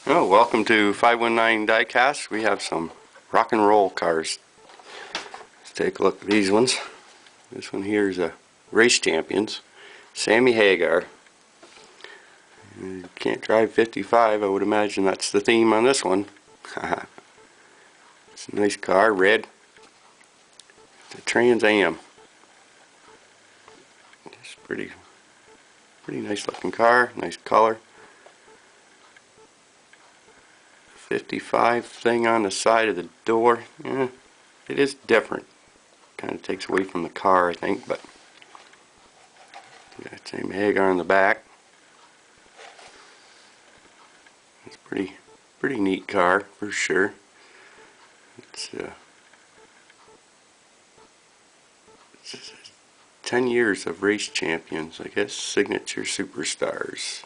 Oh, welcome to 519 Diecast. We have some rock and roll cars. Let's take a look at these ones. This one here is a race champions, Sammy Hagar. You can't drive 55. I would imagine that's the theme on this one. It's a nice car, red. It's a Trans Am. It's pretty nice looking car, nice color. 55 thing on the side of the door. It is different. Kind of takes away from the car, I think, but got Sammy Hagar on the back. It's pretty neat car for sure. It's 10 years of race champions, I guess. Signature superstars.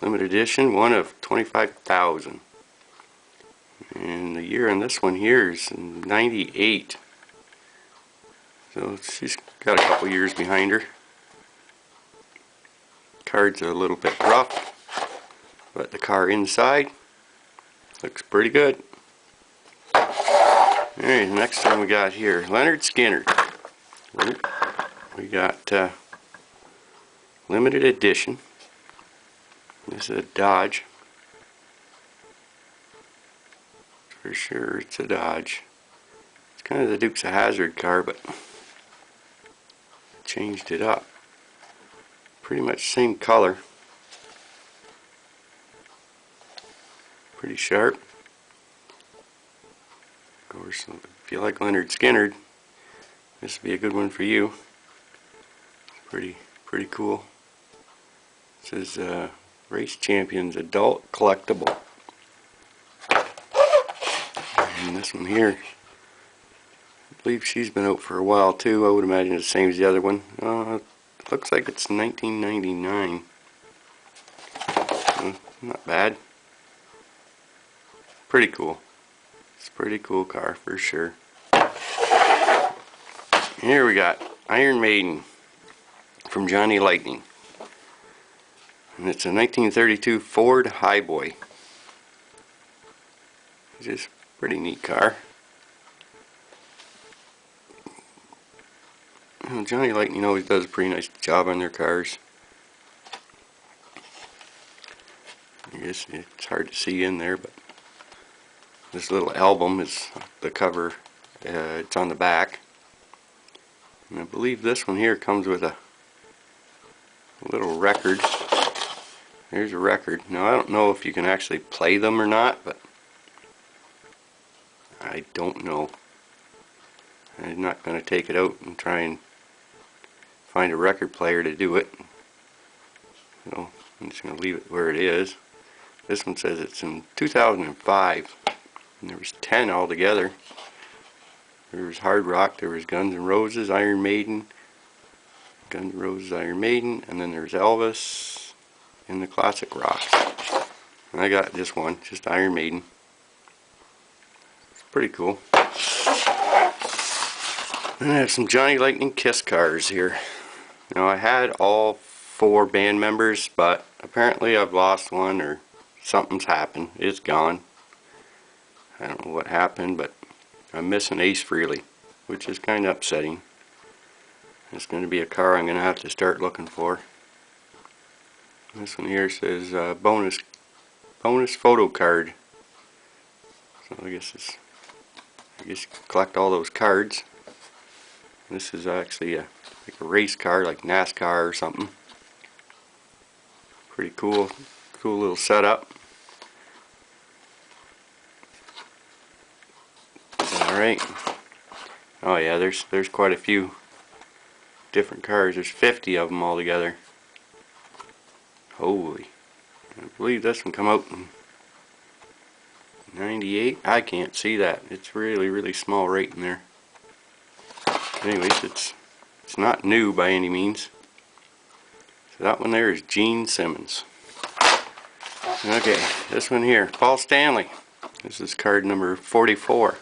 Limited edition, one of 25,000. And the year on this one here is 98. So she's got a couple years behind her. Card's a little bit rough, but the car inside looks pretty good. Alright, next one we got here, Leonard Skinner. We got limited edition. This is a Dodge. For sure it's a Dodge. It's kind of the Dukes of Hazzard car, but changed it up. Pretty much same color. Pretty sharp. Of course, if you like Leonard Skinner, this would be a good one for you. Pretty cool. This is Race Champions Adult Collectible. And this one here, I believe she's been out for a while too. I would imagine it's the same as the other one. It looks like it's 1999. Not bad. Pretty cool. It's a pretty cool car for sure. Here we got Iron Maiden from Johnny Lightning. And it's a 1932 Ford Highboy. Just pretty neat car. Well, Johnny Lightning always does a pretty nice job on their cars. I guess it's hard to see in there, but this little album is the cover. It's on the back. And I believe this one here comes with a little record. There's a record. Now I don't know if you can actually play them or not, but I don't know. I'm not going to take it out and try and find a record player to do it. So I'm just going to leave it where it is. This one says it's in 2005. And there was 10 altogether. There was Hard Rock, there was Guns N' Roses, Iron Maiden, Guns N' Roses, Iron Maiden, and then there's Elvis and the classic rocks. And I got just one, just Iron Maiden. It's pretty cool. And I have some Johnny Lightning Kiss cars here. Now I had all 4 band members, but apparently I've lost one or something's happened. It's gone. I don't know what happened, but I'm missing Ace Frehley, which is kind of upsetting. It's going to be a car I'm going to have to start looking for. This one here says bonus photo card. So I guess you collect all those cards. This is actually like a race car, like NASCAR or something. Pretty cool little setup. Alright. Oh yeah, there's quite a few different cars. There's 50 of them altogether. Holy. I believe this one come out in 98. I can't see that. It's really small right in there. Anyways, it's not new by any means. So that one there is Gene Simmons. Okay, this one here, Paul Stanley. This is card number 44.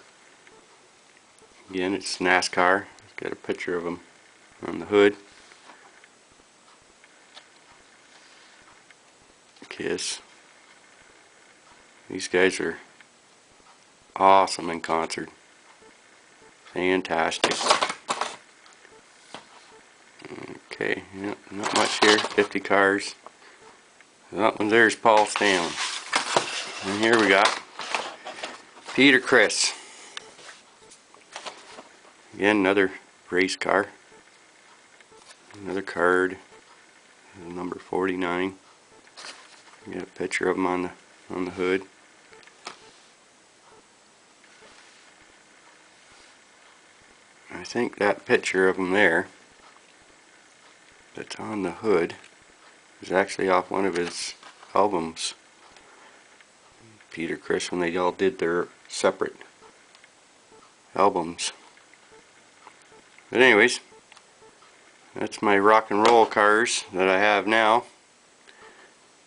Again, it's NASCAR. Got a picture of him on the hood. Kiss. These guys are awesome in concert. Fantastic. Okay, yep, not much here. 50 cars. That one there's Paul Stanley. And here we got Peter Criss. Again, another race car. Another card. Number 49. Got a picture of him on the hood. I think that picture of him there that's on the hood is actually off one of his albums. Peter Criss, when they all did their separate albums. But anyways, that's my rock and roll cars that I have now.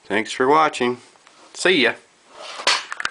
Thanks for watching. See ya.